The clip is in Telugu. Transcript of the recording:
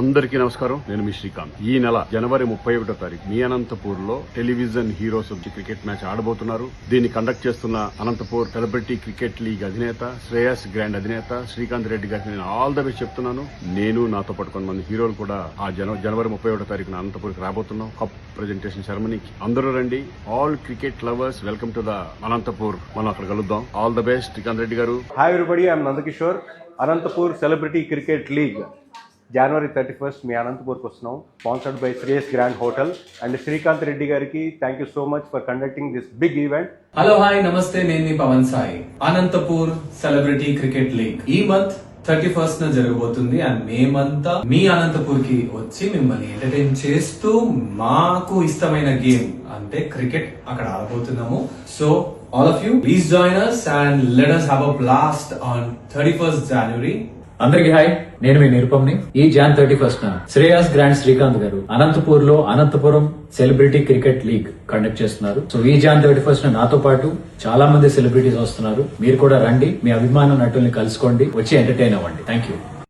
అందరికీ నమస్కారం. నేను మీ శ్రీకాంత్. ఈ నెల జనవరి 31వ తారీఖు మీ అనంతపూర్ లో టెలివిజన్ హీరోస్ క్రికెట్ మ్యాచ్ ఆడబోతున్నారు. దీన్ని కండక్ట్ చేస్తున్న అనంతపూర్ సెలబ్రిటీ క్రికెట్ లీగ్ అధినేత శ్రేయస్ గ్రాండ్ అధినేత శ్రీకాంత్ రెడ్డి గారికి నేను ఆల్ ద బెస్ట్ చెప్తున్నాను. నేను నాతో పాటు కొంతమంది హీరోలు కూడా ఆ జనవరి 31వ తారీఖున అనంతపూర్కి రాబోతున్నాం. కప్ ప్రెజెంటేషన్ సెరమనీకి అందరూ రండి. All cricket lovers welcome to the Anantapur. మనం అక్కడ కలుద్దాం. ఆల్ ద బెస్ట్ శ్రీకాంత్ రెడ్డి గారు. Hi everybody, I'm Nandakishore. Anantapur celebrity cricket league జనవరి 31st మీ అనంతపూర్కి వస్తున్నాం. Sponsored by Shreyas grand hotel and Srikanth Reddy గారికి thank you so much for conducting this big event. Hello hi నమస్తే, నేను మీ Pavan Sai. Anantapur celebrity cricket league ఈ మంత్ 31st జరగబోతుంది. అండ్ మేమంతా మీ అనంతపూర్ కి వచ్చి మిమ్మల్ని ఎంటర్టైన్ చేస్తూ మాకు ఇష్టమైన గేమ్ అంటే క్రికెట్ అక్కడ ఆడబోతున్నాము. So all of you please join us and let us have a blast on 31st January. అందరికి హాయ్, నేను మీ నిరుపమ్ని. ఈ Jan 31st Shreyas grand Srikanth గారు అనంతపూర్ లో Anantapuram celebrity cricket league conduct చేస్తున్నారు. సో ఈ Jan 31st నాతో పాటు చాలా మంది సెలబ్రిటీస్ వస్తున్నారు. మీరు కూడా రండి, మీ అభిమాన నటుల్ని కలుసుకోండి, వచ్చి ఎంటర్టైన్ అవ్వండి. Thank you.